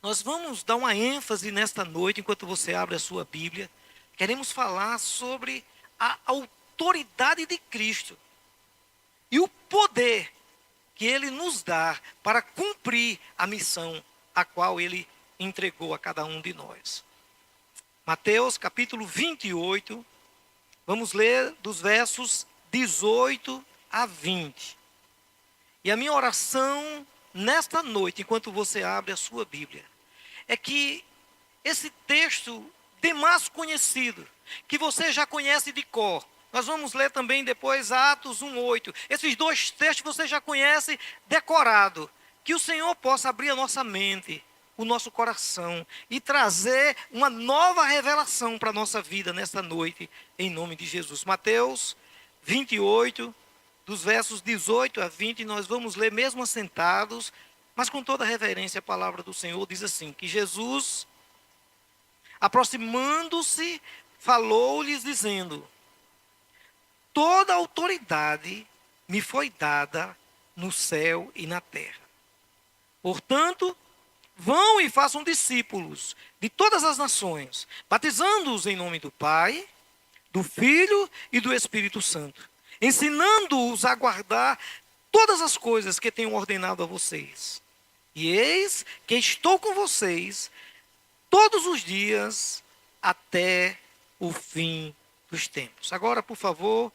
Nós vamos dar uma ênfase nesta noite, enquanto você abre a sua Bíblia. Queremos falar sobre a autoridade de Cristo e o poder que Ele nos dá para cumprir a missão a qual Ele entregou a cada um de nós. Mateus capítulo 28, vamos ler dos versos 18 a 20. E a minha oração nesta noite, enquanto você abre a sua Bíblia, é que esse texto demais conhecido, que você já conhece de cor, nós vamos ler também depois Atos 1:8. Esses dois textos você já conhece decorado. Que o Senhor possa abrir a nossa mente, o nosso coração e trazer uma nova revelação para a nossa vida nesta noite, em nome de Jesus. Mateus 28, dos versos 18 a 20, nós vamos ler mesmo assentados, mas com toda reverência a palavra do Senhor diz assim, que Jesus, aproximando-se, falou-lhes dizendo: toda autoridade me foi dada no céu e na terra. Portanto, vão e façam discípulos de todas as nações, batizando-os em nome do Pai, do Filho e do Espírito Santo, ensinando-os a guardar todas as coisas que tenho ordenado a vocês. E eis que estou com vocês todos os dias até o fim dos tempos. Agora, por favor,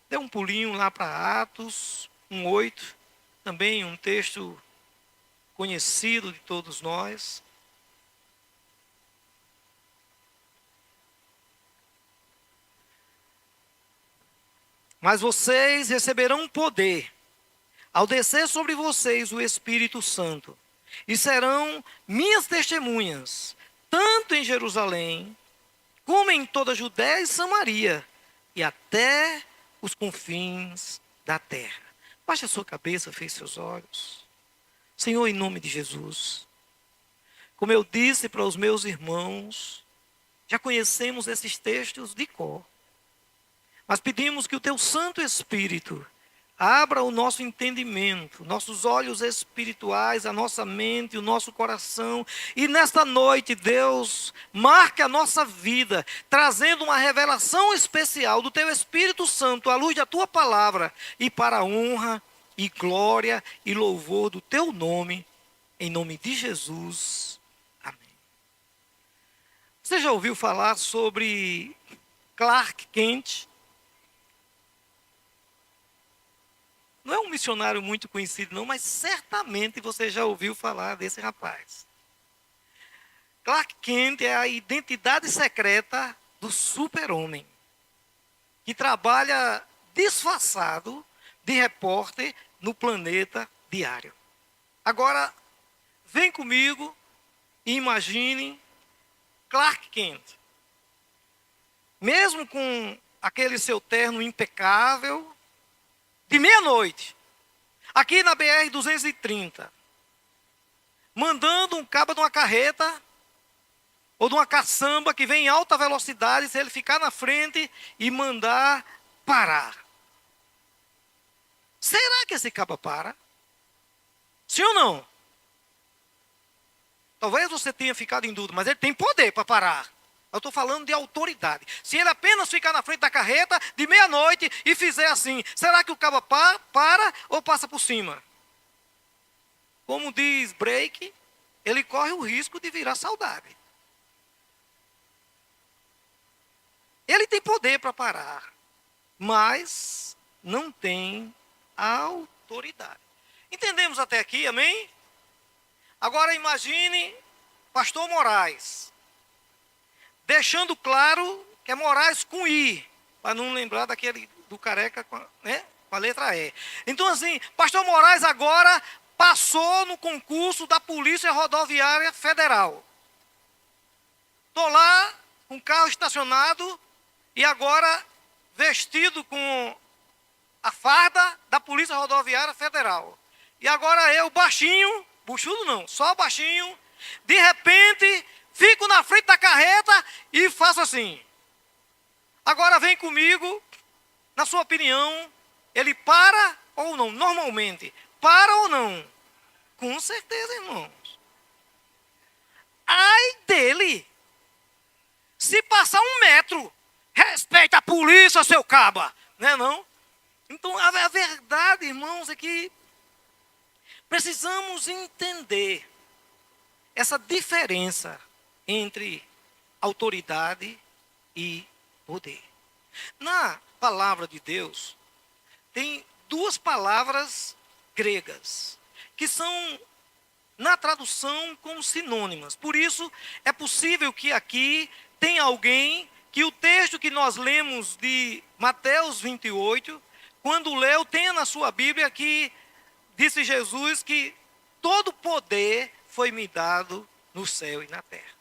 dê um pulinho lá para Atos 1:8, também um texto conhecido de todos nós. Mas vocês receberão poder ao descer sobre vocês o Espírito Santo, e serão minhas testemunhas, tanto em Jerusalém, como em toda a Judéia e Samaria, e até os confins da terra. Baixe a sua cabeça, feche seus olhos. Senhor, em nome de Jesus, como eu disse para os meus irmãos, já conhecemos esses textos de cor, mas pedimos que o Teu Santo Espírito abra o nosso entendimento, nossos olhos espirituais, a nossa mente, o nosso coração. E nesta noite, Deus, marque a nossa vida, trazendo uma revelação especial do Teu Espírito Santo, à luz da Tua palavra, e para a honra e glória e louvor do Teu nome, em nome de Jesus. Amém. Você já ouviu falar sobre Clark Kent? Não é um missionário muito conhecido não, mas certamente você já ouviu falar desse rapaz. Clark Kent é a identidade secreta do super-homem, que trabalha disfarçado de repórter no Planeta Diário. Agora, vem comigo e imagine Clark Kent. Mesmo com aquele seu terno impecável, de meia-noite, aqui na BR-230, mandando um cabo de uma carreta ou de uma caçamba que vem em alta velocidade, se ele ficar na frente e mandar parar. Será que esse cabo para? Sim ou não? Talvez você tenha ficado em dúvida, mas ele tem poder para parar. Eu estou falando de autoridade. Se ele apenas ficar na frente da carreta de meia-noite e fizer assim, será que o cabo para ou passa por cima? Como diz Break, ele corre o risco de virar saudade. Ele tem poder para parar, mas não tem autoridade. Entendemos até aqui, amém? Agora imagine Pastor Moraes, deixando claro que é Moraes com I, para não lembrar daquele do careca com a letra E. Então assim, Pastor Moraes agora passou no concurso da Polícia Rodoviária Federal. Estou lá com o carro estacionado e agora vestido com a farda da Polícia Rodoviária Federal. E agora eu, baixinho, buchudo não, só baixinho, de repente fico na frente da carreta e faço assim. Agora vem comigo, na sua opinião, ele para ou não? Normalmente, para ou não? Com certeza, irmãos. dentro. Respeita a polícia, seu caba. Né, não? Então, a verdade, irmãos, é que precisamos entender essa diferença entre autoridade e poder. Na palavra de Deus, tem duas palavras gregas, que são, na tradução, como sinônimas. Por isso, é possível que aqui tenha alguém que o texto que nós lemos de Mateus 28, quando leu, tenha na sua Bíblia que disse Jesus que todo poder foi me dado no céu e na terra.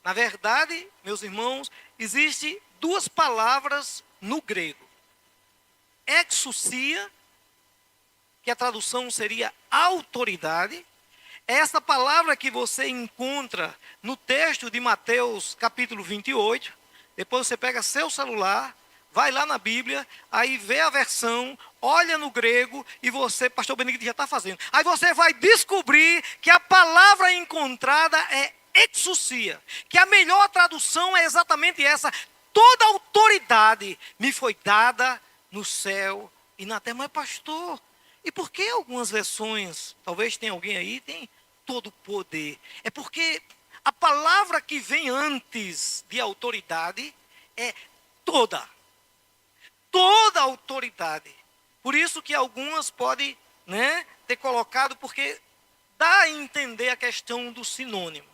Na verdade, meus irmãos, existem duas palavras no grego. Exousia, que a tradução seria autoridade. Essa palavra que você encontra no texto de Mateus capítulo 28. Depois você pega seu celular, vai lá na Bíblia, aí vê a versão, olha no grego e você, pastor Benedito já está fazendo. Aí você vai descobrir que a palavra encontrada é exousia, que a melhor tradução é exatamente essa: toda autoridade me foi dada no céu e na terra. Mas pastor, e por que algumas versões, talvez tenha alguém aí, tem todo poder? É porque a palavra que vem antes de autoridade é toda. Toda autoridade. Por isso que algumas podem, ter colocado, porque dá a entender a questão do sinônimo.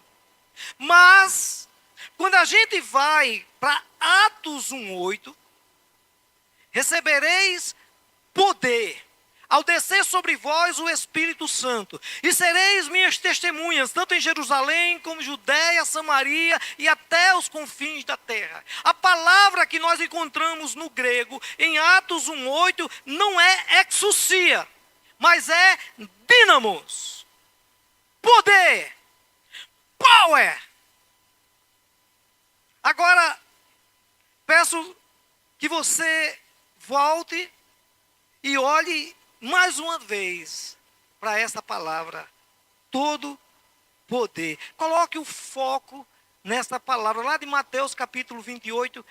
Mas, quando a gente vai para Atos 1:8, recebereis poder ao descer sobre vós o Espírito Santo, e sereis minhas testemunhas, tanto em Jerusalém, como Judeia, Samaria e até os confins da terra. A palavra que nós encontramos no grego, em Atos 1:8, não é exousia, mas é dínamos, poder, power. Agora, peço que você volte e olhe mais uma vez para essa palavra, todo poder. Coloque o foco nessa palavra, lá de Mateus capítulo 28,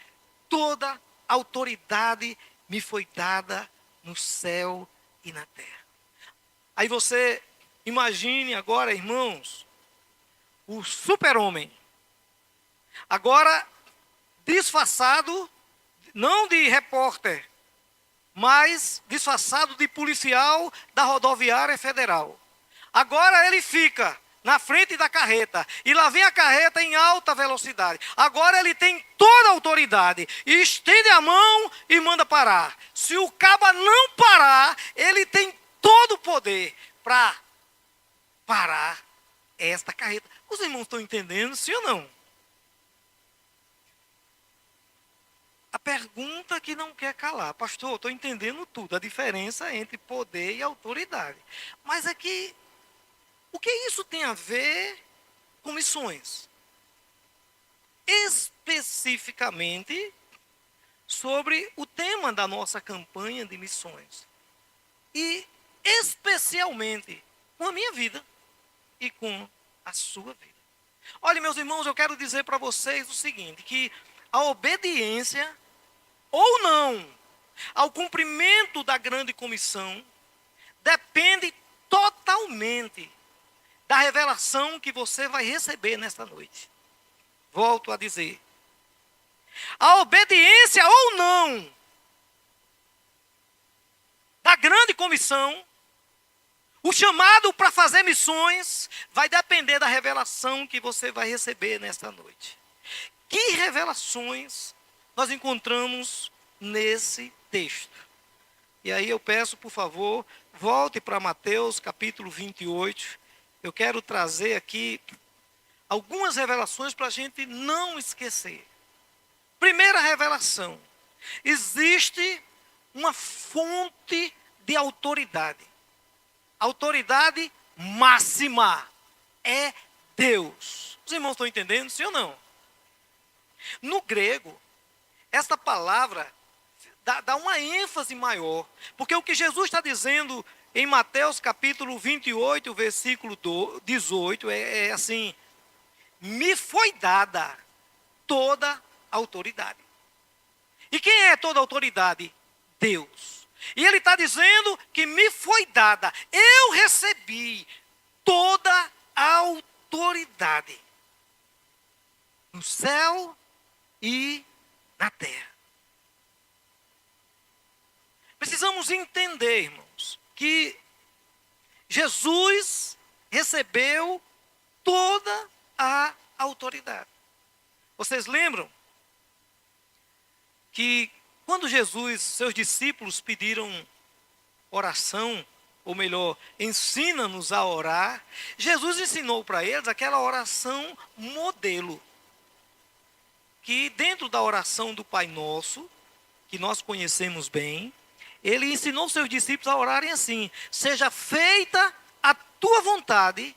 toda autoridade me foi dada no céu e na terra. Aí você imagine agora, irmãos, o super-homem, agora disfarçado, não de repórter, mas disfarçado de policial da rodoviária federal. Agora ele fica na frente da carreta, e lá vem a carreta em alta velocidade. Agora ele tem toda a autoridade, e estende a mão e manda parar. Se o caba não parar, ele tem todo o poder para parar esta carreta. Os irmãos estão entendendo, sim ou não? A pergunta que não quer calar: pastor, estou entendendo tudo, a diferença entre poder e autoridade. Mas é que, o que isso tem a ver com missões? Especificamente sobre o tema da nossa campanha de missões. E especialmente com a minha vida e com a sua vida. Olha, meus irmãos, eu quero dizer para vocês o seguinte, que a obediência ou não ao cumprimento da grande comissão depende totalmente da revelação que você vai receber nesta noite. Volto a dizer, a obediência ou não da grande comissão, o chamado para fazer missões, vai depender da revelação que você vai receber nesta noite. Que revelações nós encontramos nesse texto? E aí eu peço, por favor, volte para Mateus capítulo 28. Eu quero trazer aqui algumas revelações para a gente não esquecer. Primeira revelação: existe uma fonte de autoridade. Autoridade máxima é Deus. Os irmãos estão entendendo, sim ou não? No grego, esta palavra dá uma ênfase maior, porque o que Jesus está dizendo em Mateus capítulo 28, versículo 18, é assim: me foi dada toda autoridade. E quem é toda autoridade? Deus. E ele está dizendo que me foi dada, eu recebi toda a autoridade no céu e na terra. Precisamos entender, irmãos, que Jesus recebeu toda a autoridade. Vocês lembram que quando Jesus, seus discípulos pediram oração, ou melhor, ensina-nos a orar, Jesus ensinou para eles aquela oração modelo, que dentro da oração do Pai Nosso, que nós conhecemos bem, ele ensinou seus discípulos a orarem assim: seja feita a tua vontade,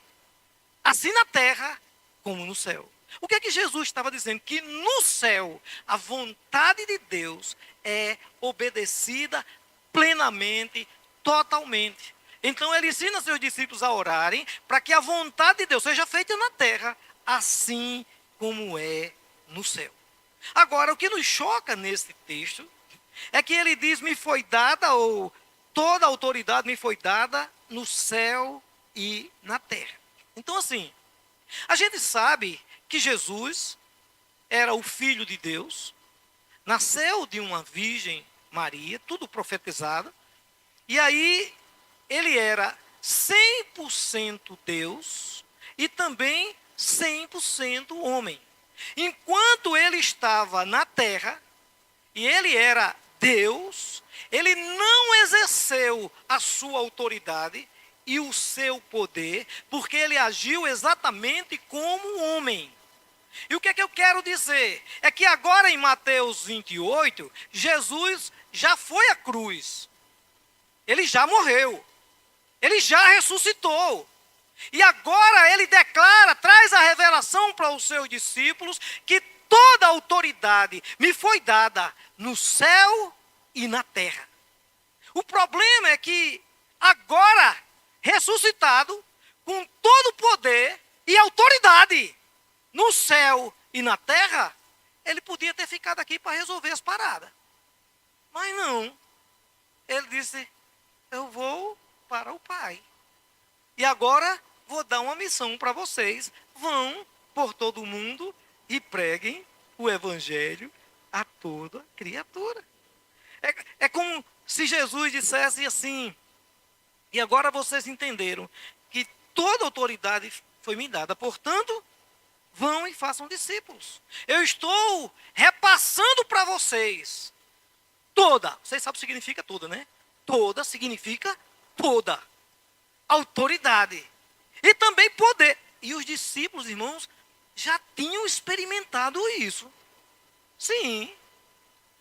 assim na terra como no céu. O que é que Jesus estava dizendo? Que no céu a vontade de Deus é obedecida plenamente, totalmente. Então ele ensina seus discípulos a orarem para que a vontade de Deus seja feita na terra, assim como é no céu. Agora, o que nos choca nesse texto é que ele diz: me foi dada, ou toda a autoridade me foi dada no céu e na terra. Então assim, a gente sabe que Jesus era o Filho de Deus, nasceu de uma Virgem Maria, tudo profetizado, e aí ele era 100% Deus e também 100% homem. Enquanto ele estava na terra, e ele era Deus, ele não exerceu a sua autoridade e o seu poder, porque ele agiu exatamente como homem. E o que é que eu quero dizer? É que agora em Mateus 28, Jesus já foi à cruz. Ele já morreu. Ele já ressuscitou. E agora ele declara, traz a revelação para os seus discípulos, que toda a autoridade me foi dada no céu e na terra. O problema é que agora, ressuscitado, com todo o poder e autoridade no céu e na terra, ele podia ter ficado aqui para resolver as paradas. Mas não. Ele disse: eu vou para o Pai. E agora vou dar uma missão para vocês. Vão por todo o mundo e preguem o evangelho a toda criatura. É como se Jesus dissesse assim: e agora vocês entenderam que toda autoridade foi me dada, portanto, vão e façam discípulos. Eu estou repassando para vocês toda. Vocês sabem o que significa toda, né? Toda significa toda. Autoridade. E também poder. E os discípulos, irmãos, já tinham experimentado isso. Sim.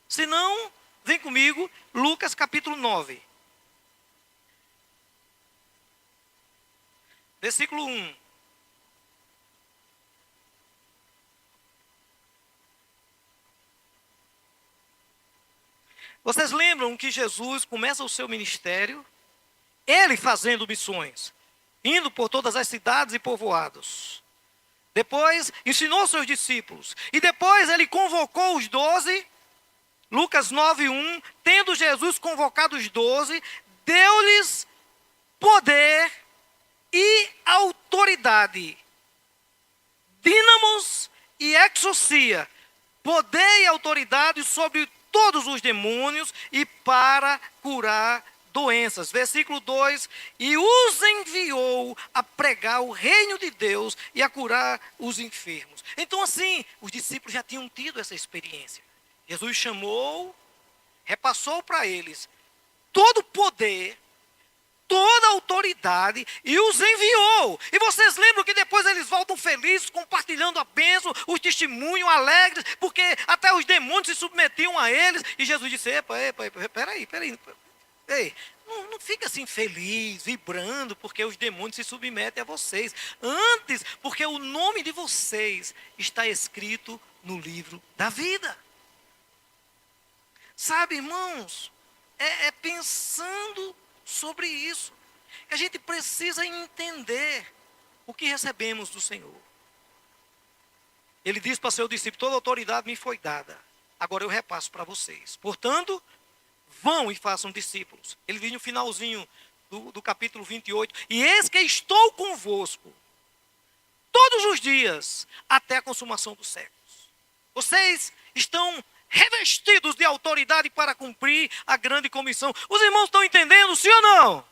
Se não, vem comigo, Lucas capítulo 9. Versículo 1. Vocês lembram que Jesus começa o seu ministério, ele fazendo missões, indo por todas as cidades e povoados. Depois ensinou seus discípulos. E depois ele convocou os 12, Lucas 9:1, tendo Jesus convocado os 12, deu-lhes poder e autoridade. Dínamos e exousia, poder e autoridade sobre todos os demônios e para curar doenças. Versículo 2, e os enviou a pregar o reino de Deus e a curar os enfermos. Então assim, os discípulos já tinham tido essa experiência. Jesus chamou, repassou para eles todo o poder, toda a autoridade e os enviou. E vocês lembram que depois eles voltam felizes, compartilhando a bênção, o testemunho, alegres, porque até os demônios se submetiam a eles. E Jesus disse: peraí. Ei, não fica assim feliz, vibrando, porque os demônios se submetem a vocês. Antes, porque o nome de vocês está escrito no livro da vida. Sabe, irmãos, é pensando sobre isso que a gente precisa entender o que recebemos do Senhor. Ele disse para seu discípulo: toda autoridade me foi dada. Agora eu repasso para vocês. Portanto, vão e façam discípulos. Ele diz no finalzinho do capítulo 28. E eis que estou convosco todos os dias, até a consumação dos séculos. Vocês estão revestidos de autoridade para cumprir a grande comissão. Os irmãos estão entendendo, sim ou não?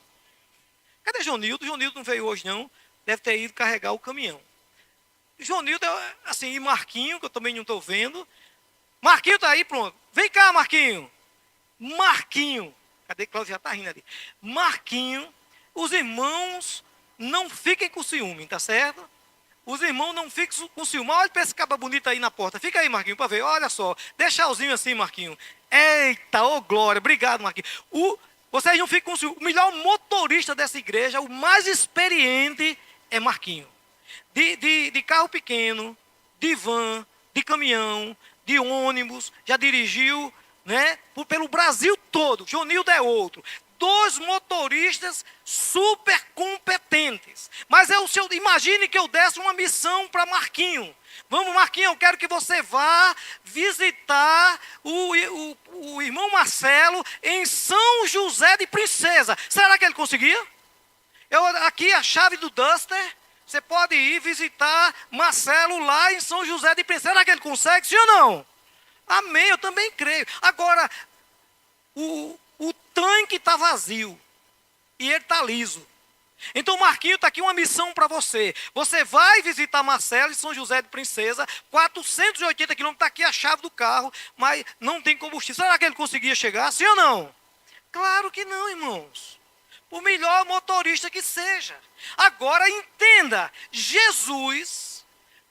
Cadê Jonildo? Jonildo não veio hoje não. Deve ter ido carregar o caminhão. Jonildo, assim, e Marquinho, que eu também não estou vendo. Marquinho está aí, pronto. Vem cá, Marquinho. Marquinho. Cadê? Cláudio já está rindo ali. Marquinho, os irmãos não fiquem com ciúme, tá certo? Os irmãos não fiquem com ciúme. Olha para esse caba bonito aí na porta. Fica aí, Marquinho, para ver. Olha só. Deixalzinho assim, Marquinho. Eita, ô glória. Obrigado, Marquinho. Vocês não ficam com ciúme. O melhor motorista dessa igreja, o mais experiente, é Marquinho. De carro pequeno, de van, de caminhão, de ônibus, já dirigiu, né, pelo Brasil todo. Jonildo é outro. 2 motoristas super competentes. Mas imagine que eu desse uma missão para Marquinho. Vamos, Marquinho, eu quero que você vá visitar o irmão Marcelo em São José de Princesa. Será que ele conseguia? Aqui a chave do Duster. Você pode ir visitar Marcelo lá em São José de Princesa. Será que ele consegue, sim ou não? Amém, eu também creio. Agora, o tanque está vazio e ele está liso. Então, Marquinho, está aqui uma missão para você. Você vai visitar Marcelo em São José de Princesa, 480 quilômetros, está aqui a chave do carro, mas não tem combustível. Será que ele conseguia chegar, sim ou não? Claro que não, irmãos. O melhor motorista que seja. Agora entenda, Jesus,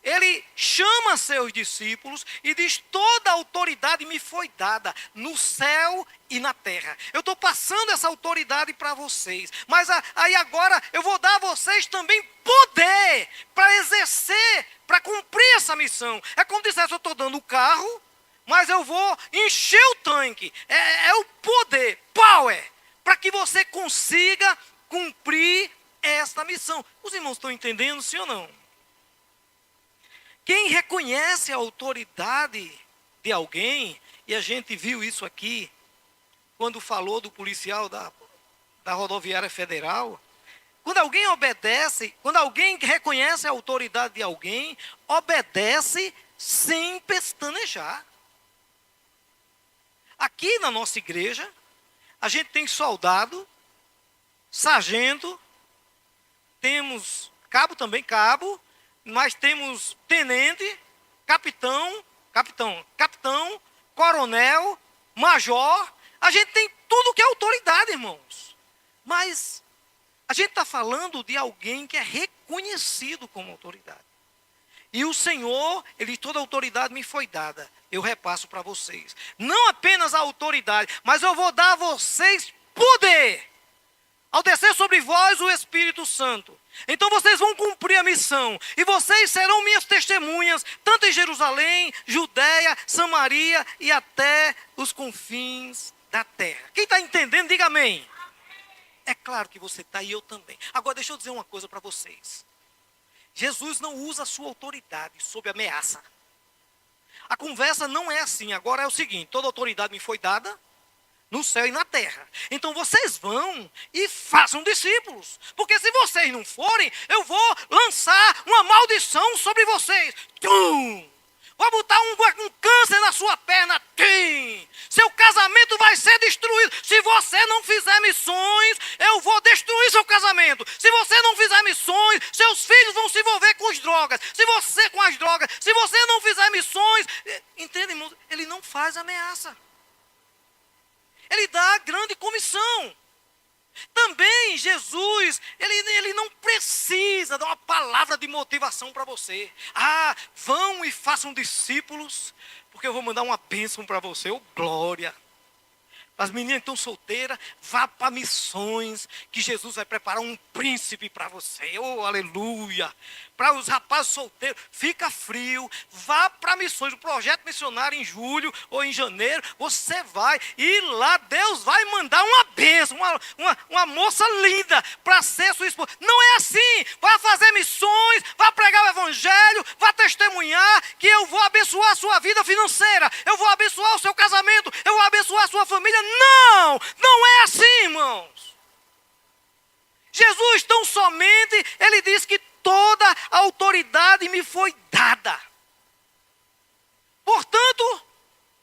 ele chama seus discípulos e diz: toda a autoridade me foi dada no céu e na terra. Eu estou passando essa autoridade para vocês. Mas aí agora eu vou dar a vocês também poder para exercer, para cumprir essa missão. É como se eu estou dando o carro, mas eu vou encher o tanque. É o poder, power, para que você consiga cumprir esta missão. Os irmãos estão entendendo, sim ou não? Quem reconhece a autoridade de alguém, e a gente viu isso aqui, quando falou do policial da rodoviária federal, quando alguém obedece, quando alguém reconhece a autoridade de alguém, obedece sem pestanejar. Aqui na nossa igreja, a gente tem soldado, sargento, temos cabo, mas temos tenente, capitão, coronel, major. A gente tem tudo que é autoridade, irmãos. Mas a gente está falando de alguém que é reconhecido como autoridade. E o Senhor, toda a autoridade me foi dada. Eu repasso para vocês. Não apenas a autoridade, mas eu vou dar a vocês poder. Ao descer sobre vós o Espírito Santo. Então vocês vão cumprir a missão. E vocês serão minhas testemunhas, tanto em Jerusalém, Judeia, Samaria e até os confins da terra. Quem está entendendo, diga amém. É claro que você está e eu também. Agora deixa eu dizer uma coisa para vocês. Jesus não usa a sua autoridade sob ameaça. A conversa não é assim. Agora é o seguinte: toda autoridade me foi dada no céu e na terra. Então vocês vão e façam discípulos. Porque se vocês não forem, eu vou lançar uma maldição sobre vocês. Tum! Vou botar um câncer na sua perna. Tim! Seu casamento vai ser destruído. Se você não fizer missões, eu vou destruir seu casamento. Se você não fizer missões, seus filhos vão se envolver com as drogas. Se você não fizer missões, entende, irmão? Ele não faz ameaça. Ele dá a grande comissão. Também Jesus, ele não precisa dar uma palavra de motivação para você. Vão e façam discípulos, porque eu vou mandar uma bênção para você. Glória. As meninas que estão solteiras, vá para missões, que Jesus vai preparar um príncipe para você. Aleluia. Para os rapazes solteiros, fica frio, vá para missões, o projeto missionário em julho ou em janeiro, você vai, e lá Deus vai mandar uma bênção, uma moça linda para ser sua esposa. Não é assim. Vá fazer missões, vá pregar o evangelho, vá testemunhar que abençoar a sua vida financeira, eu vou abençoar o seu casamento, eu vou abençoar a sua família. Não, não é assim, irmãos. Jesus tão somente, ele diz que toda a autoridade me foi dada. Portanto,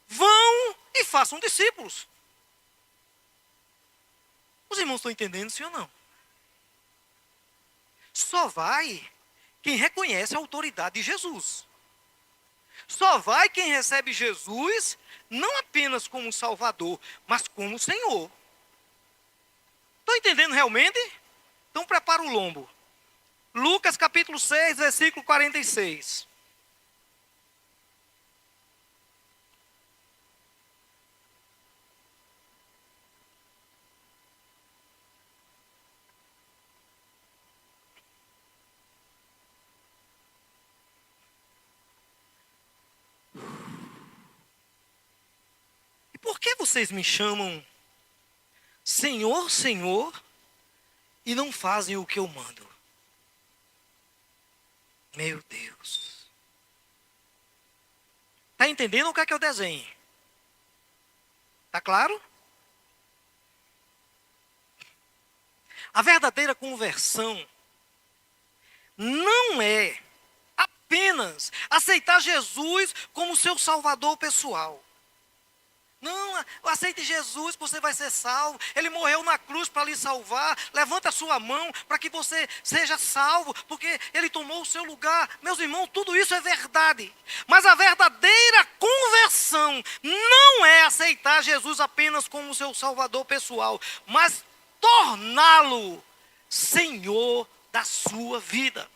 vão e façam discípulos. Os irmãos estão entendendo, sim ou não? Só vai quem reconhece a autoridade de Jesus. Só vai quem recebe Jesus, não apenas como Salvador, mas como Senhor. Estão entendendo realmente? Então prepara o lombo. Lucas capítulo 6, versículo 46. E por que vocês me chamam Senhor, Senhor, e não fazem o que eu mando? Meu Deus. Está entendendo o que é o desenho? Está claro? A verdadeira conversão não é apenas aceitar Jesus como seu salvador pessoal. Não, aceite Jesus que você vai ser salvo. Ele morreu na cruz para lhe salvar. Levanta a sua mão para que você seja salvo, porque Ele tomou o seu lugar. Meus irmãos, tudo isso é verdade. Mas a verdadeira conversão não é aceitar Jesus apenas como seu salvador pessoal, mas torná-lo Senhor da sua vida.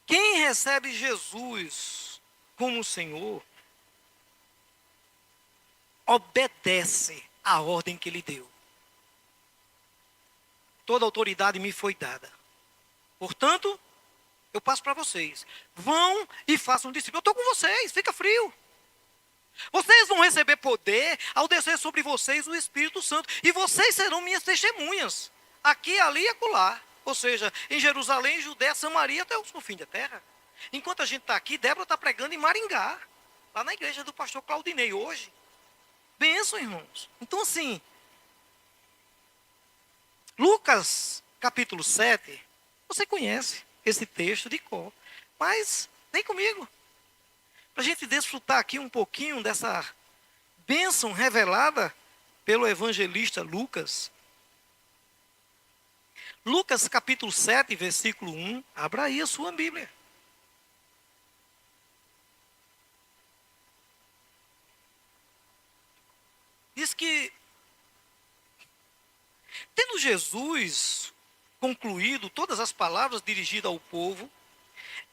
Quem recebe Jesus como Senhor, obedece à ordem que Ele deu. Toda autoridade me foi dada. Portanto, eu passo para vocês. Vão e façam discípulos. Eu estou com vocês, fica frio. Vocês vão receber poder ao descer sobre vocês o Espírito Santo. E vocês serão minhas testemunhas. Aqui, ali e acolá. Ou seja, em Jerusalém, Judéia, Samaria, até o fim da terra. Enquanto a gente está aqui, Débora está pregando em Maringá. Lá na igreja do pastor Claudinei hoje. Bênção, irmãos. Então assim, Lucas capítulo 7, você conhece esse texto de cor. Mas, vem comigo. Para a gente desfrutar aqui um pouquinho dessa bênção revelada pelo evangelista Lucas. Lucas capítulo 7, versículo 1. Abra aí a sua Bíblia. Diz que, tendo Jesus concluído todas as palavras dirigidas ao povo,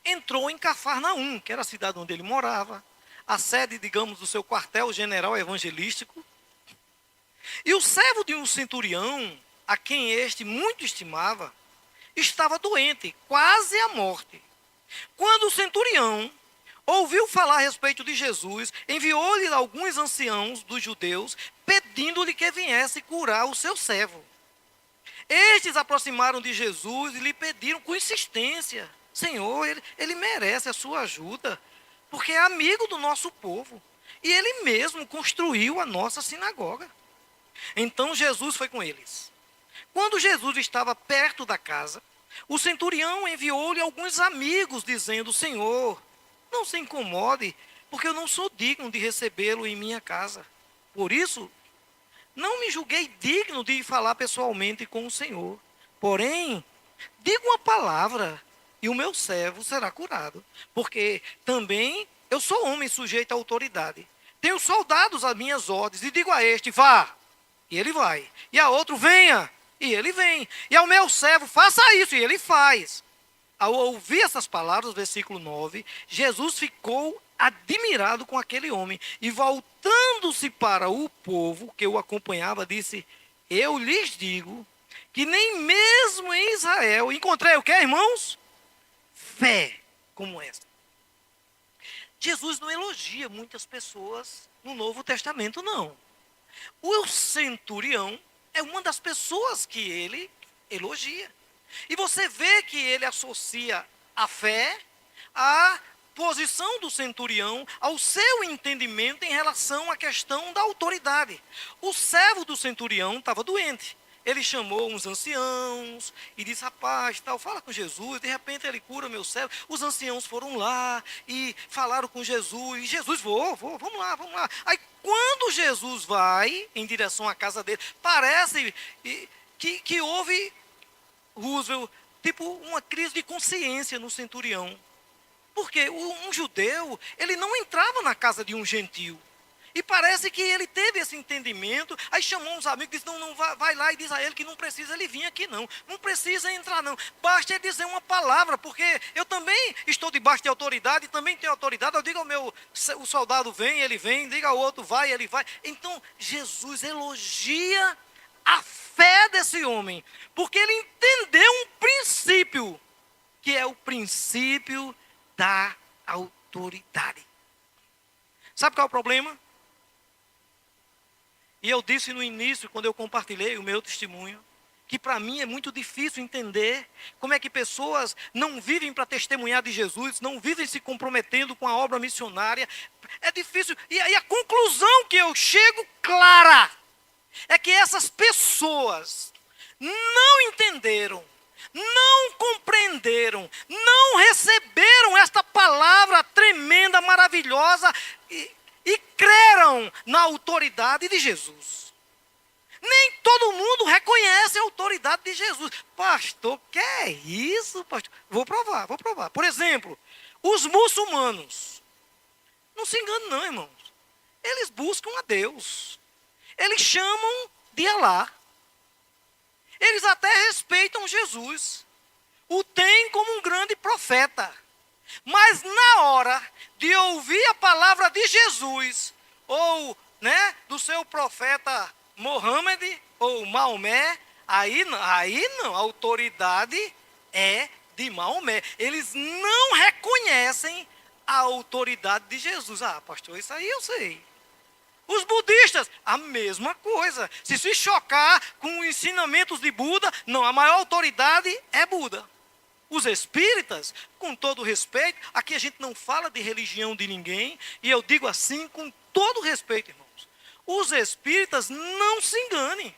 entrou em Cafarnaum, que era a cidade onde ele morava, a sede, digamos, do seu quartel-general evangelístico. E o servo de um centurião, a quem este muito estimava, estava doente, quase à morte. Quando o centurião ouviu falar a respeito de Jesus, enviou-lhe alguns anciãos dos judeus, pedindo-lhe que viesse curar o seu servo. Estes aproximaram de Jesus e lhe pediram com insistência: Senhor, ele merece a sua ajuda, porque é amigo do nosso povo, e ele mesmo construiu a nossa sinagoga. Então Jesus foi com eles. Quando Jesus estava perto da casa, o centurião enviou-lhe alguns amigos, dizendo: Senhor, não se incomode, porque eu não sou digno de recebê-lo em minha casa. Por isso, não me julguei digno de falar pessoalmente com o Senhor. Porém, diga uma palavra e o meu servo será curado. Porque também eu sou homem sujeito à autoridade. Tenho soldados às minhas ordens e digo a este: vá, e ele vai. E a outro: venha, e ele vem. E ao meu servo: faça isso, e ele faz. Ao ouvir essas palavras, versículo 9, Jesus ficou admirado com aquele homem. E voltando-se para o povo que o acompanhava, disse: eu lhes digo que nem mesmo em Israel encontrei o que, irmãos? Fé como esta. Jesus não elogia muitas pessoas no Novo Testamento, não. O centurião é uma das pessoas que ele elogia. E você vê que ele associa a fé à posição do centurião, ao seu entendimento em relação à questão da autoridade. O servo do centurião estava doente. Ele chamou uns anciãos e disse: rapaz, tal, fala com Jesus. De repente ele cura meu servo. Os anciãos foram lá e falaram com Jesus. E Jesus, vamos lá, vamos lá. Aí quando Jesus vai em direção à casa dele, parece que houve, Roosevelt, tipo uma crise de consciência no centurião. Porque um judeu, ele não entrava na casa de um gentil. E parece que ele teve esse entendimento, aí chamou uns amigos e disse: não, vai lá e diz a ele que não precisa ele vir aqui não. Não precisa entrar não. Basta ele dizer uma palavra, porque eu também estou debaixo de autoridade, também tenho autoridade. Eu digo ao meu, o soldado vem, ele vem, diga ao outro, vai, ele vai. Então, Jesus elogia a fé desse homem, porque ele entendeu um princípio, que é o princípio da autoridade. Sabe qual é o problema? E eu disse no início, quando eu compartilhei o meu testemunho, que para mim é muito difícil entender como é que pessoas não vivem para testemunhar de Jesus, não vivem se comprometendo com a obra missionária. É difícil. E aí a conclusão que eu chego clara é que essas pessoas não entenderam, não compreenderam, não receberam esta palavra tremenda, maravilhosa e creram na autoridade de Jesus. Nem todo mundo reconhece a autoridade de Jesus. Pastor, que é isso, pastor? Vou provar. Por exemplo, os muçulmanos. Não se engane não, irmãos. Eles buscam a Deus. Eles chamam de Alá. Eles até respeitam Jesus. O têm como um grande profeta. Mas na hora de ouvir a palavra de Jesus, ou do seu profeta Mohammed, ou Maomé, aí não, a autoridade é de Maomé. Eles não reconhecem a autoridade de Jesus. Ah, pastor, isso aí eu sei. Os budistas, a mesma coisa. Se chocar com os ensinamentos de Buda, não, a maior autoridade é Buda. Os espíritas, com todo respeito, aqui a gente não fala de religião de ninguém, e eu digo assim com todo respeito, irmãos. Os espíritas, não se enganem,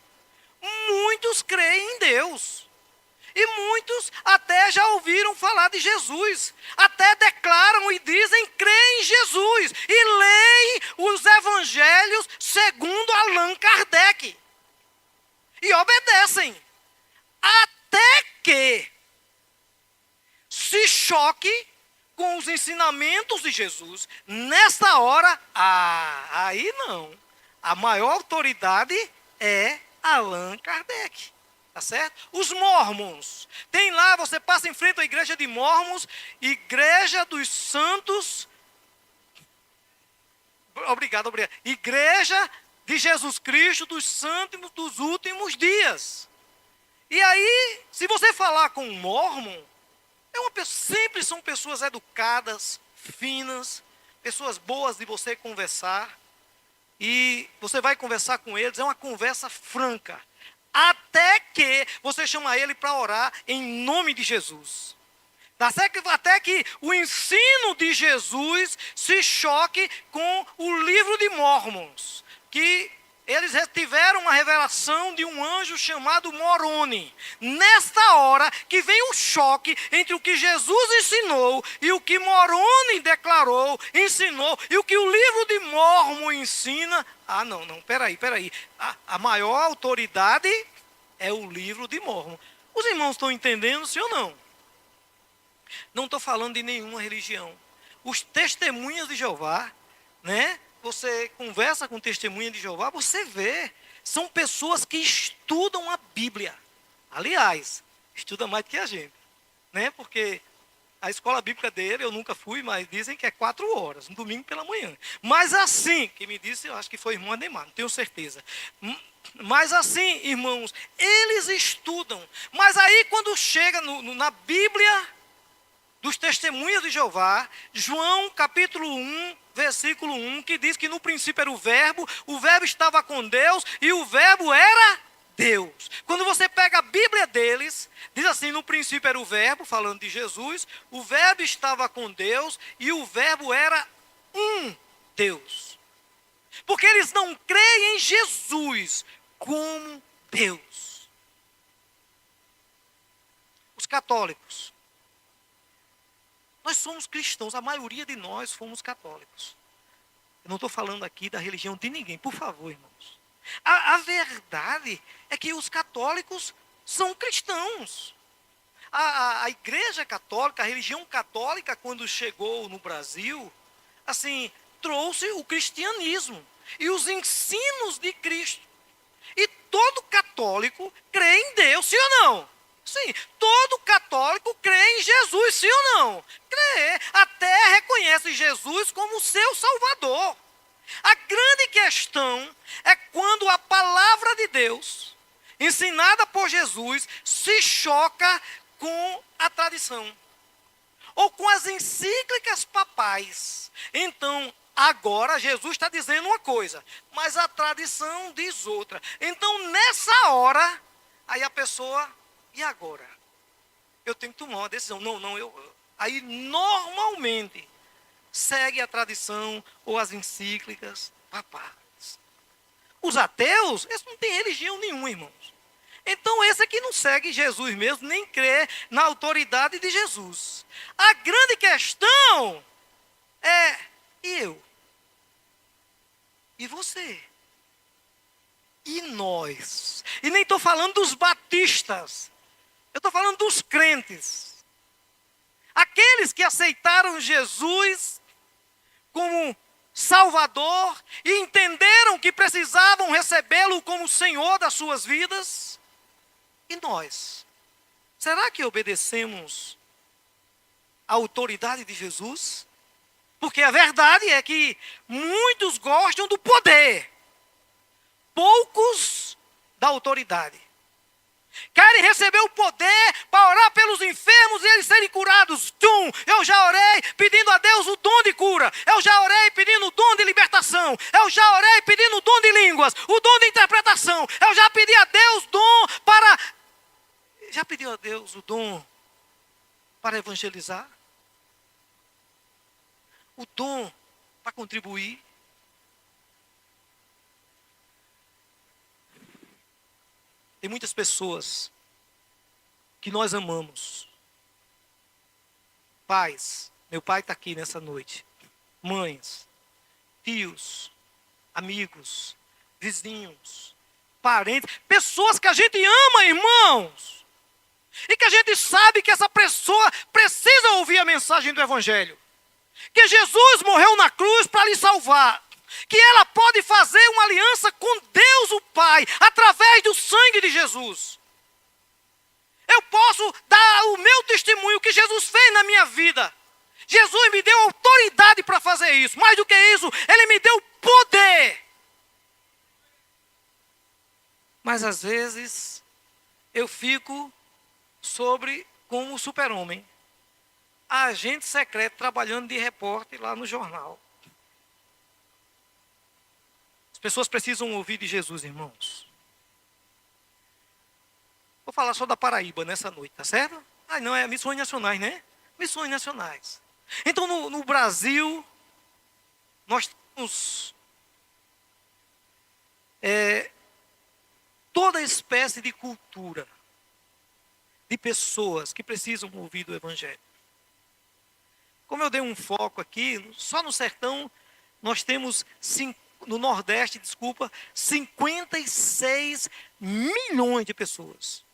muitos creem em Deus. E muitos até já ouviram falar de Jesus, até declaram e dizem crer em Jesus, e leem os evangelhos segundo Allan Kardec. E obedecem, até que se choque com os ensinamentos de Jesus. Nesta hora, aí não. A maior autoridade é Allan Kardec. Tá certo? Os mormons. Tem lá, você passa em frente à igreja de Mormons, Igreja dos Santos. Obrigado. Igreja de Jesus Cristo dos Santos dos Últimos Dias. E aí, se você falar com um mormon, sempre são pessoas educadas, finas, pessoas boas de você conversar. E você vai conversar com eles, é uma conversa franca. Até que você chama ele para orar em nome de Jesus. Até que o ensino de Jesus se choque com o livro de Mormons, que eles tiveram uma revelação de um anjo chamado Moroni. Nesta hora que vem o choque entre o que Jesus ensinou e o que Moroni declarou, ensinou, e o que o livro de Mormon ensina. Não, peraí. A maior autoridade é o livro de Mormon. Os irmãos estão entendendo, sim ou não? Não estou falando de nenhuma religião. Os testemunhas de Jeová, você conversa com testemunha de Jeová, você vê, são pessoas que estudam a Bíblia. Aliás, estuda mais do que a gente, porque a escola bíblica dele, eu nunca fui, mas dizem que é 4 horas, um domingo pela manhã. Mas assim, que me disse, eu acho que foi o irmão Ademar, não tenho certeza. Mas assim, irmãos, eles estudam. Mas aí quando chega na Bíblia dos testemunhas de Jeová, João capítulo 1, versículo 1, que diz que no princípio era o verbo estava com Deus, e o verbo era Deus. Quando você pega a Bíblia deles, diz assim: no princípio era o verbo, falando de Jesus, o verbo estava com Deus e o verbo era um Deus. Porque eles não creem em Jesus como Deus. Os católicos. Nós somos cristãos, a maioria de nós fomos católicos. Eu não estou falando aqui da religião de ninguém, por favor, irmãos. A verdade é que os católicos são cristãos. A igreja católica, a religião católica, quando chegou no Brasil, assim, trouxe o cristianismo e os ensinos de Cristo. E todo católico crê em Deus, sim ou não? Sim, todo católico crê em Jesus, sim ou não? Crê, até reconhece Jesus como seu Salvador. A grande questão é quando a palavra de Deus, ensinada por Jesus, se choca com a tradição, ou com as encíclicas papais. Então, agora Jesus está dizendo uma coisa, mas a tradição diz outra. Então, nessa hora, aí a pessoa, e agora? Eu tenho que tomar uma decisão. Aí, normalmente, segue a tradição ou as encíclicas papais. Os ateus, eles não têm religião nenhuma, irmãos. Então, esse aqui não segue Jesus mesmo, nem crê na autoridade de Jesus. A grande questão é, e eu? E você? E nós? E nem estou falando dos batistas. Eu estou falando dos crentes. Aqueles que aceitaram Jesus como Salvador e entenderam que precisavam recebê-lo como Senhor das suas vidas. E nós? Será que obedecemos a autoridade de Jesus? Porque a verdade é que muitos gostam do poder, poucos da autoridade. Querem receber o poder para orar pelos enfermos e eles serem curados. Eu já orei pedindo a Deus o dom de cura. Eu já orei pedindo o dom de libertação. Eu já orei pedindo o dom de línguas, o dom de interpretação. Eu já pedi a Deus dom para... Já pediu a Deus o dom para evangelizar? O dom para contribuir? Tem muitas pessoas que nós amamos. Pais, meu pai está aqui nessa noite. Mães, tios, amigos, vizinhos, parentes, pessoas que a gente ama, irmãos. E que a gente sabe que essa pessoa precisa ouvir a mensagem do Evangelho. Que Jesus morreu na cruz para lhe salvar. Que ela pode fazer uma aliança com Deus o Pai, através do sangue de Jesus. Eu posso dar o meu testemunho que Jesus fez na minha vida. Jesus me deu autoridade para fazer isso. Mais do que isso, Ele me deu poder. Mas às vezes, eu fico como o super-homem. Agente secreto trabalhando de repórter lá no jornal. As pessoas precisam ouvir de Jesus, irmãos. Vou falar só da Paraíba nessa noite, tá certo? Não, é missões nacionais, né? Missões nacionais. Então, no Brasil, nós temos toda espécie de cultura, de pessoas que precisam ouvir do Evangelho. Como eu dei um foco aqui, só no sertão, nós temos, no Nordeste, 56 milhões de pessoas.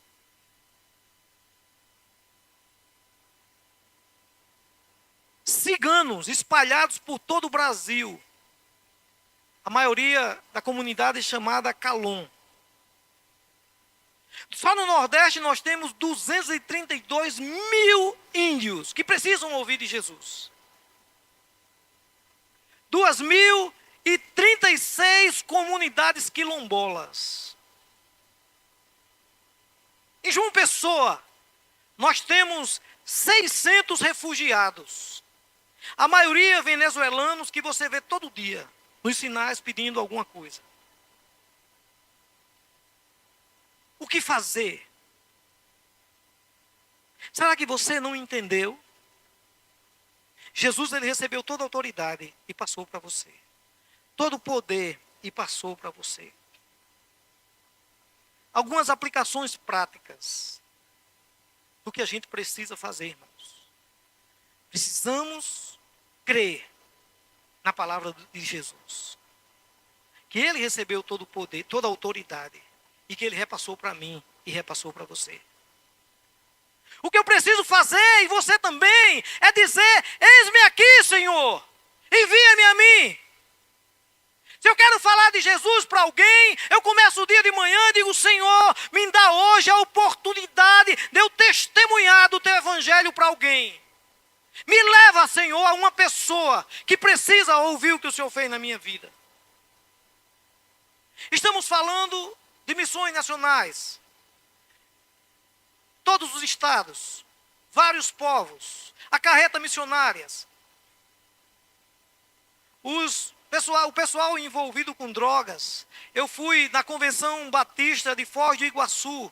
Ciganos espalhados por todo o Brasil. A maioria da comunidade é chamada Calon. Só no Nordeste nós temos 232 mil índios que precisam ouvir de Jesus. 2.036 comunidades quilombolas. Em João Pessoa, nós temos 600 refugiados. A maioria venezuelanos que você vê todo dia, nos sinais pedindo alguma coisa. O que fazer? Será que você não entendeu? Jesus, ele recebeu toda a autoridade e passou para você. Todo o poder e passou para você. Algumas aplicações práticas do que a gente precisa fazer, irmãos. Precisamos crer na palavra de Jesus. Que ele recebeu todo o poder, toda a autoridade. E que ele repassou para mim e repassou para você. O que eu preciso fazer, e você também, é dizer: eis-me aqui, Senhor, envia-me a mim. Se eu quero falar de Jesus para alguém, eu começo o dia de manhã e digo: Senhor, me dá hoje a oportunidade de eu testemunhar do teu evangelho para alguém. Me leva, Senhor, a uma pessoa que precisa ouvir o que o Senhor fez na minha vida. Estamos falando de missões nacionais. Todos os estados, vários povos, acarreta missionárias. O pessoal envolvido com drogas. Eu fui na Convenção Batista de Foz do Iguaçu.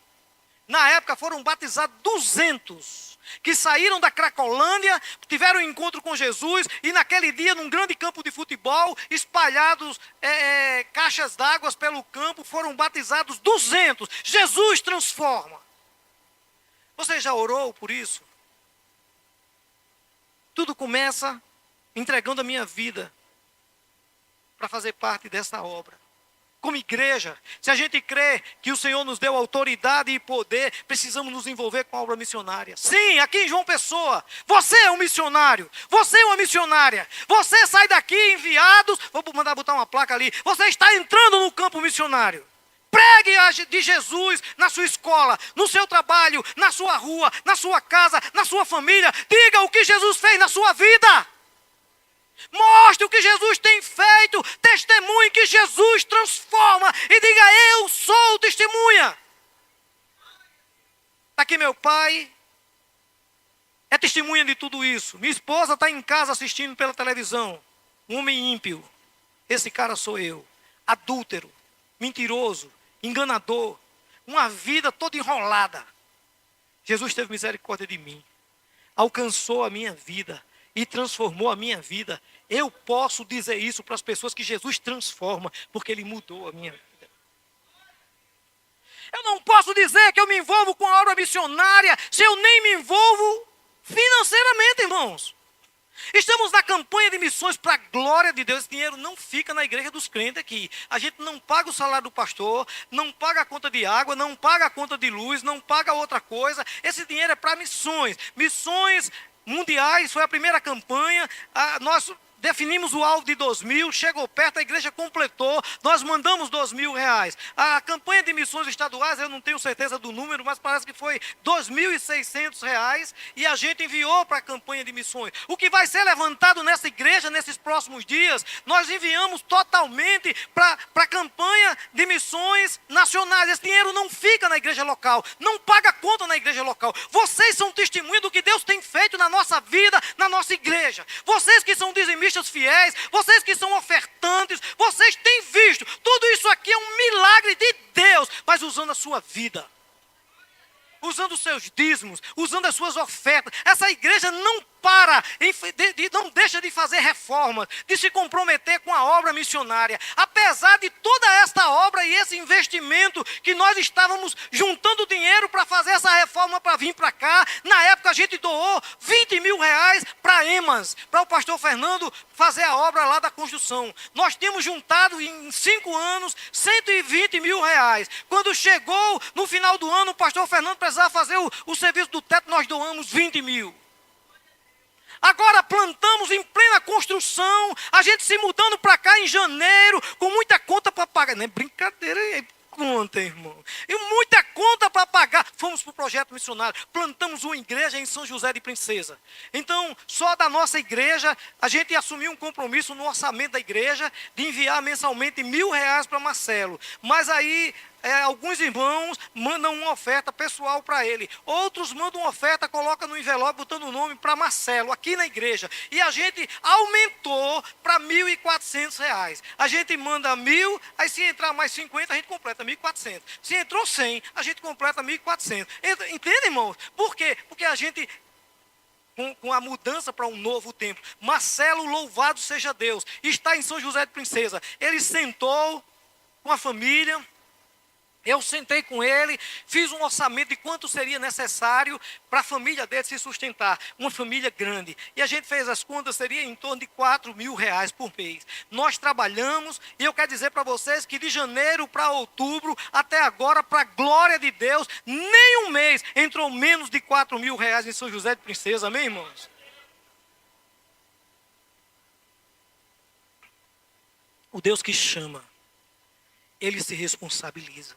Na época foram batizados 200 que saíram da Cracolândia, tiveram um encontro com Jesus e naquele dia, num grande campo de futebol, espalhados caixas d'água pelo campo, foram batizados 200. Jesus transforma. Você já orou por isso? Tudo começa entregando a minha vida para fazer parte dessa obra. Como igreja, se a gente crê que o Senhor nos deu autoridade e poder, precisamos nos envolver com a obra missionária. Sim, aqui em João Pessoa, você é um missionário, você é uma missionária. Você sai daqui enviados, vou mandar botar uma placa ali, você está entrando no campo missionário. Pregue de Jesus na sua escola, no seu trabalho, na sua rua, na sua casa, na sua família. Diga o que Jesus fez na sua vida. Mostre o que Jesus tem feito. Testemunhe que Jesus transforma. E diga: eu sou testemunha. Está aqui meu pai. É testemunha de tudo isso. Minha esposa está em casa assistindo pela televisão. Um homem ímpio. Esse cara sou eu. Adúltero, mentiroso, enganador, uma vida toda enrolada. Jesus teve misericórdia de mim, alcançou a minha vida e transformou a minha vida. Eu posso dizer isso para as pessoas, que Jesus transforma, porque Ele mudou a minha vida. Eu não posso dizer que eu me envolvo com a obra missionária se eu nem me envolvo financeiramente, irmãos. Estamos na campanha de missões para a glória de Deus. Esse dinheiro não fica na igreja dos crentes aqui. A gente não paga o salário do pastor, não paga a conta de água, não paga a conta de luz, não paga outra coisa. Esse dinheiro é para missões. Missões mundiais, foi a primeira campanha. Nós definimos o alvo de 2.000, chegou perto, a igreja completou, nós mandamos R$2.000. A campanha de missões estaduais, eu não tenho certeza do número, mas parece que foi R$2.600, e a gente enviou para a campanha de missões. O que vai ser levantado nessa igreja, nesses próximos dias, nós enviamos totalmente para a campanha de missões nacionais. Esse dinheiro não fica na igreja local, não paga conta na igreja local. Vocês são testemunha do que Deus tem feito na nossa vida, na nossa igreja. Vocês que são dizimistas fiéis, vocês que são ofertantes, vocês têm visto, tudo isso aqui é um milagre de Deus, mas usando a sua vida, usando os seus dízimos, usando as suas ofertas. Essa igreja não para, não deixa de fazer reformas, de se comprometer com a obra missionária. Apesar de toda esta obra e esse investimento que nós estávamos juntando dinheiro para fazer essa reforma, para vir para cá, na época a gente doou R$20.000 para EMAS, para o pastor Fernando fazer a obra lá da construção. Nós tínhamos juntado em 5 anos R$120.000. Quando chegou no final do ano, o pastor Fernando precisava fazer o serviço do teto, nós doamos R$20.000. Agora plantamos em plena construção, a gente se mudando para cá em janeiro, com muita conta para pagar. Não é brincadeira, é conta, irmão. E muita conta para pagar. Fomos para o projeto missionário, plantamos uma igreja em São José de Princesa. Então, só da nossa igreja, a gente assumiu um compromisso no orçamento da igreja de enviar mensalmente R$1.000 para Marcelo. Mas aí alguns irmãos mandam uma oferta pessoal para ele. Outros mandam uma oferta, colocam no envelope, botando o nome para Marcelo, aqui na igreja. E a gente aumentou para R$ 1.400. A gente manda 1.000, aí se entrar mais 50, a gente completa 1.400. Se entrou 100, a gente completa 1.400. Entende, irmãos? Por quê? Porque a gente, com a mudança para um novo templo, Marcelo, louvado seja Deus, está em São José de Princesa. Ele sentou com a família, eu sentei com ele, fiz um orçamento de quanto seria necessário para a família dele se sustentar, uma família grande. E a gente fez as contas, seria em torno de R$ 4.000 por mês. Nós trabalhamos, e eu quero dizer para vocês que de janeiro para outubro, até agora, para a glória de Deus, nem um mês entrou menos de R$ 4.000 em São José de Princesa, amém, irmãos? O Deus que chama, ele se responsabiliza.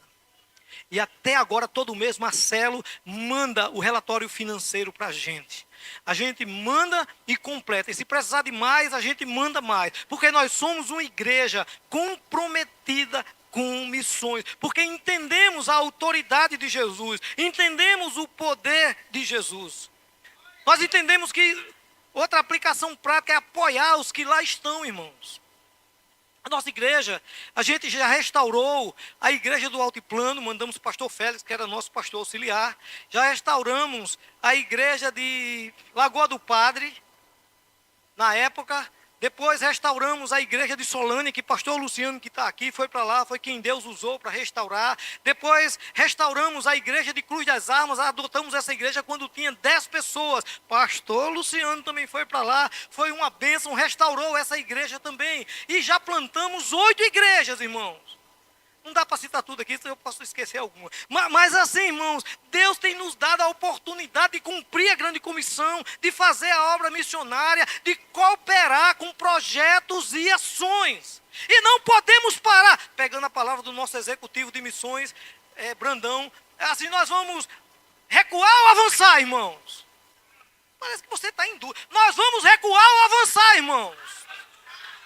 E até agora, todo mês, Marcelo manda o relatório financeiro para a gente. A gente manda e completa. E se precisar de mais, a gente manda mais. Porque nós somos uma igreja comprometida com missões. Porque entendemos a autoridade de Jesus. Entendemos o poder de Jesus. Nós entendemos que outra aplicação prática é apoiar os que lá estão, irmãos. A nossa igreja, a gente já restaurou a igreja do Altiplano, mandamos o pastor Félix, que era nosso pastor auxiliar. Já restauramos a igreja de Lagoa do Padre, na época. Depois restauramos a igreja de Solânia, que o pastor Luciano, que está aqui, foi para lá, foi quem Deus usou para restaurar. Depois restauramos a igreja de Cruz das Armas, adotamos essa igreja quando tinha 10 pessoas. Pastor Luciano também foi para lá, foi uma bênção, restaurou essa igreja também. E já plantamos 8 igrejas, irmãos. Não dá para citar tudo aqui, eu posso esquecer alguma. Mas assim, irmãos, Deus tem nos dado a oportunidade de cumprir a grande comissão, de fazer a obra missionária, de cooperar com projetos e ações. E não podemos parar. Pegando a palavra do nosso executivo de missões, Brandão, assim nós vamos recuar ou avançar, irmãos? Parece que você está em dúvida. Nós vamos recuar ou avançar, irmãos?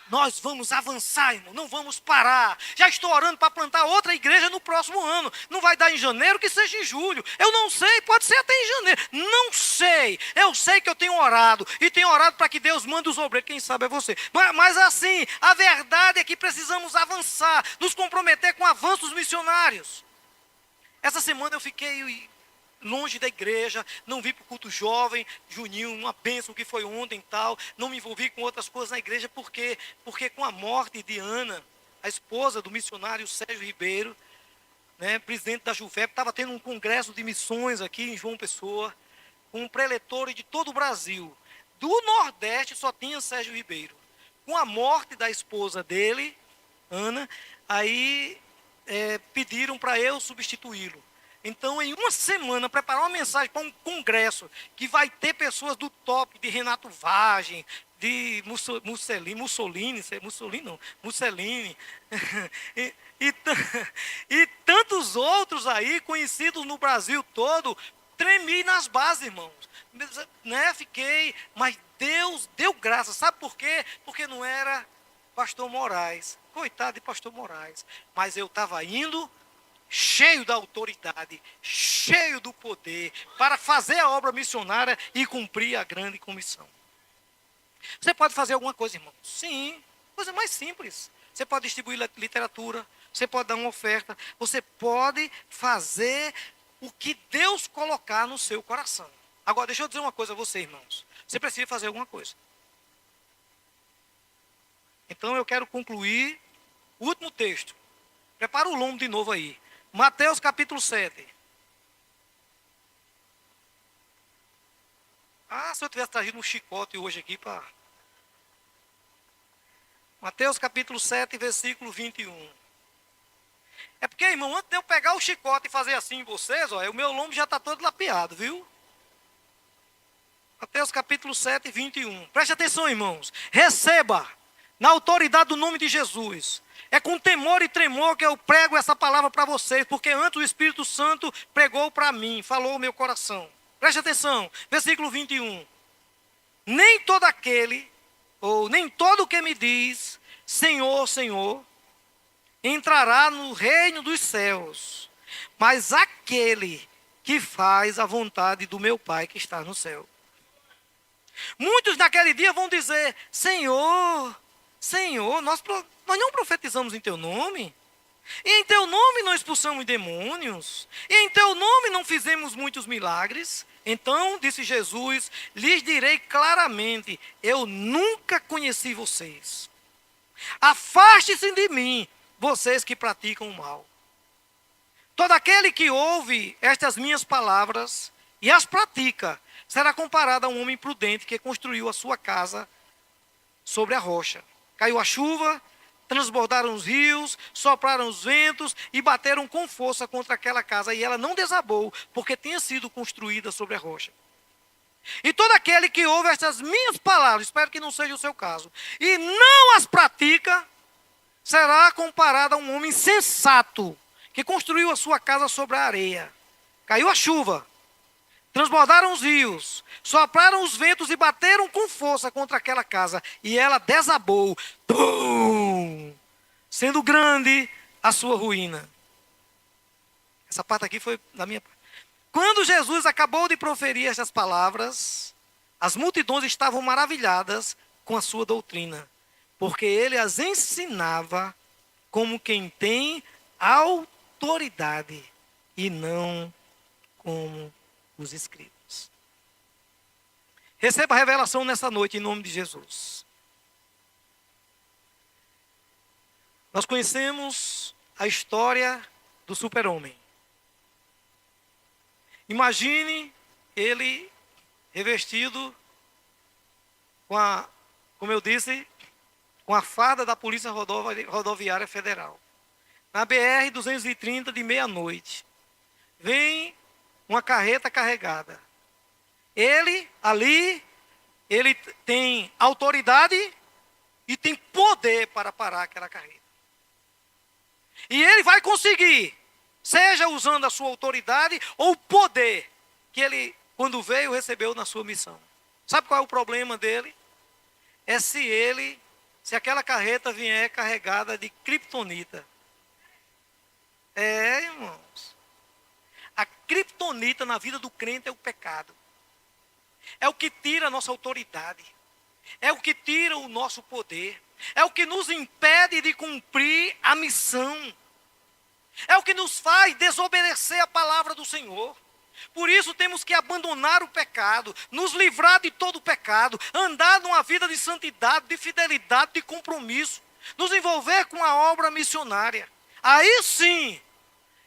Nós vamos avançar, irmão, não vamos parar. Já estou orando para plantar outra igreja no próximo ano. Não vai dar em janeiro, que seja em julho. Eu não sei, pode ser até em janeiro. Não sei. Eu sei que eu tenho orado. E tenho orado para que Deus mande os obreiros. Quem sabe é você. Mas assim, a verdade é que precisamos avançar. Nos comprometer com avanços missionários. Essa semana eu fiquei longe da igreja, não vim para o culto jovem, Juninho, uma bênção que foi ontem e tal, não me envolvi com outras coisas na igreja, porque com a morte de Ana, a esposa do missionário Sérgio Ribeiro, né, presidente da JUVEP, estava tendo um congresso de missões aqui em João Pessoa, com preletores de todo o Brasil. Do Nordeste só tinha Sérgio Ribeiro. Com a morte da esposa dele, Ana, aí pediram para eu substituí-lo. Então, em uma semana, preparar uma mensagem para um congresso que vai ter pessoas do top, de Renato Vagem, de Mussolini, e tantos outros aí, conhecidos no Brasil todo, tremi nas bases, irmãos. Né? Fiquei, mas Deus deu graça. Sabe por quê? Porque não era pastor Moraes. Coitado de pastor Moraes. Mas eu estava indo cheio da autoridade, cheio do poder, para fazer a obra missionária e cumprir a grande comissão. Você pode fazer alguma coisa, irmão? Sim, coisa mais simples. Você pode distribuir literatura, você pode dar uma oferta, você pode fazer o que Deus colocar no seu coração. Agora, deixa eu dizer uma coisa a você, irmãos. Você precisa fazer alguma coisa. Então, eu quero concluir o último texto. Prepara o lombo de novo aí. Mateus capítulo 7. Se eu tivesse trazido um chicote hoje aqui para... Mateus capítulo 7, versículo 21. É porque, irmão, antes de eu pegar o chicote e fazer assim em vocês, o meu lombo já está todo lapeado, viu? Mateus capítulo 7, 21. Preste atenção, irmãos. Receba, na autoridade do nome de Jesus. É com temor e tremor que eu prego essa palavra para vocês, porque antes o Espírito Santo pregou para mim, falou o meu coração. Preste atenção, versículo 21. Nem todo aquele, ou nem todo o que me diz, Senhor, Senhor, entrará no reino dos céus, mas aquele que faz a vontade do meu Pai que está no céu. Muitos naquele dia vão dizer: Senhor, Senhor, nós não profetizamos em teu nome? E em teu nome não expulsamos demônios? E em teu nome não fizemos muitos milagres? Então, disse Jesus, lhes direi claramente: eu nunca conheci vocês. Afaste-se de mim, vocês que praticam o mal. Todo aquele que ouve estas minhas palavras e as pratica, será comparado a um homem prudente que construiu a sua casa sobre a rocha. Caiu a chuva, transbordaram os rios, sopraram os ventos e bateram com força contra aquela casa. E ela não desabou, porque tinha sido construída sobre a rocha. E todo aquele que ouve estas minhas palavras, espero que não seja o seu caso, e não as pratica, será comparado a um homem sensato, que construiu a sua casa sobre a areia. Caiu a chuva, transbordaram os rios, sopraram os ventos e bateram com força contra aquela casa. E ela desabou, sendo grande a sua ruína. Essa parte aqui foi da minha parte. Quando Jesus acabou de proferir estas palavras, as multidões estavam maravilhadas com a sua doutrina, porque ele as ensinava como quem tem autoridade e não como os escribas. Receba a revelação nessa noite em nome de Jesus. Nós conhecemos a história do super-homem. Imagine ele revestido como eu disse, com a farda da Polícia Rodoviária Federal. Na BR-230 de meia-noite, vem uma carreta carregada. Ele tem autoridade e tem poder para parar aquela carreta. E ele vai conseguir, seja usando a sua autoridade ou o poder que ele, quando veio, recebeu na sua missão. Sabe qual é o problema dele? É se aquela carreta vier carregada de criptonita. Irmãos. A criptonita na vida do crente é o pecado. É o que tira a nossa autoridade. É o que tira o nosso poder. É o que nos impede de cumprir a missão. É o que nos faz desobedecer a palavra do Senhor. Por isso temos que abandonar o pecado, nos livrar de todo o pecado, andar numa vida de santidade, de fidelidade, de compromisso, nos envolver com a obra missionária. Aí sim,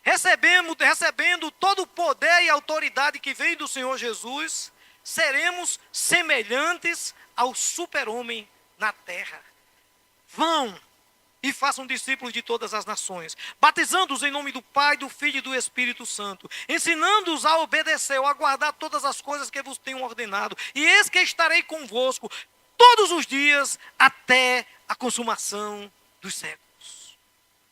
recebendo todo o poder e autoridade que vem do Senhor Jesus, seremos semelhantes ao super-homem na terra. Vão e façam discípulos de todas as nações, batizando-os em nome do Pai, do Filho e do Espírito Santo, ensinando-os a obedecer, a guardar todas as coisas que vos tenho ordenado. E eis que estarei convosco todos os dias até a consumação dos séculos.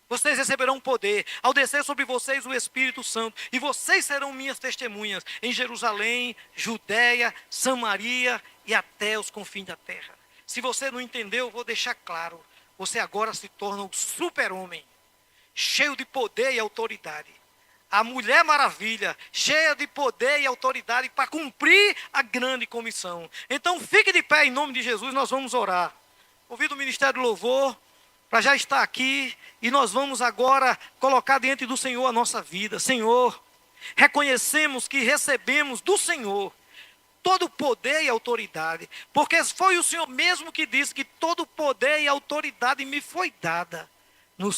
Vocês receberão poder ao descer sobre vocês o Espírito Santo, e vocês serão minhas testemunhas em Jerusalém, Judeia, Samaria e até os confins da terra. Se você não entendeu, eu vou deixar claro. Você agora se torna um super-homem, cheio de poder e autoridade. A Mulher Maravilha, cheia de poder e autoridade para cumprir a grande comissão. Então fique de pé em nome de Jesus, nós vamos orar. Convido o Ministério do Louvor para já estar aqui e nós vamos agora colocar diante do Senhor a nossa vida. Senhor, reconhecemos que recebemos do Senhor todo poder e autoridade, porque foi o Senhor mesmo que disse que todo poder e autoridade me foi dada no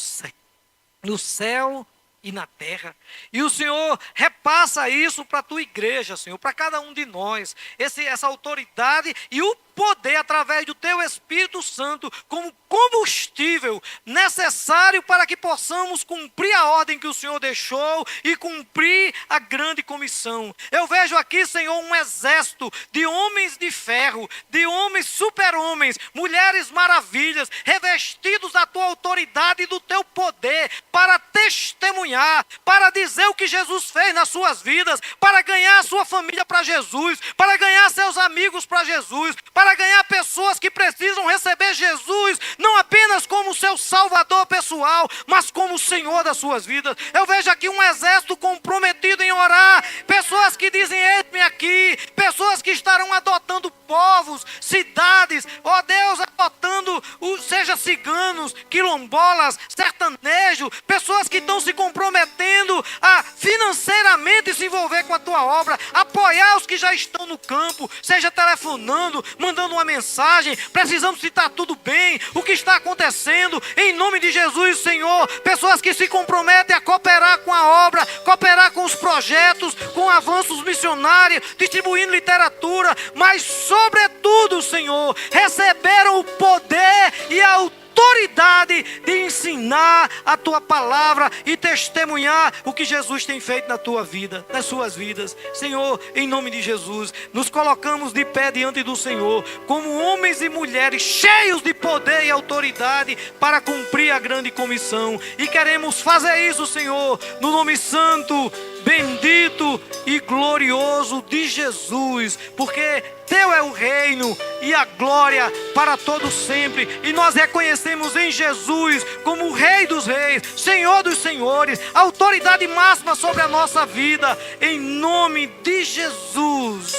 céu e na terra. E o Senhor repassa isso para a tua igreja, Senhor, para cada um de nós, essa autoridade e o poder através do teu Espírito Santo como combustível necessário para que possamos cumprir a ordem que o Senhor deixou e cumprir a grande comissão. Eu vejo aqui, Senhor, um exército de homens de ferro, de homens super-homens, mulheres maravilhas, revestidos da tua autoridade e do teu poder para testemunhar, para dizer o que Jesus fez nas suas vidas, para ganhar a sua família para Jesus, para ganhar seus amigos para Jesus, para ganhar pessoas que precisam receber Jesus, não apenas como seu Salvador pessoal, mas como o Senhor das suas vidas. Eu vejo aqui um exército comprometido em orar, pessoas que dizem: eis-me aqui, pessoas que estarão adotando povos, cidades, ó Deus, adotando, seja ciganos, quilombolas, sertanejo, pessoas que estão se comprometendo a financeiramente se envolver com a tua obra, apoiar os que já estão no campo, seja telefonando, mandando uma mensagem: precisamos se está tudo bem, o que está acontecendo, em nome de Jesus, Senhor. Pessoas que se comprometem a cooperar com a obra, cooperar com os projetos, com avanços missionários, distribuindo literatura, mas sobretudo, Senhor, receberam o poder e a autoridade de ensinar a tua palavra e testemunhar o que Jesus tem feito na tua vida, nas suas vidas. Senhor, em nome de Jesus, nos colocamos de pé diante do Senhor, como homens e mulheres cheios de poder e autoridade para cumprir a grande comissão, e queremos fazer isso, Senhor, no nome santo, bendito e glorioso de Jesus, porque teu é o reino e a glória para todos sempre, e nós reconhecemos em Jesus como o Rei dos Reis, Senhor dos Senhores, autoridade máxima sobre a nossa vida, em nome de Jesus.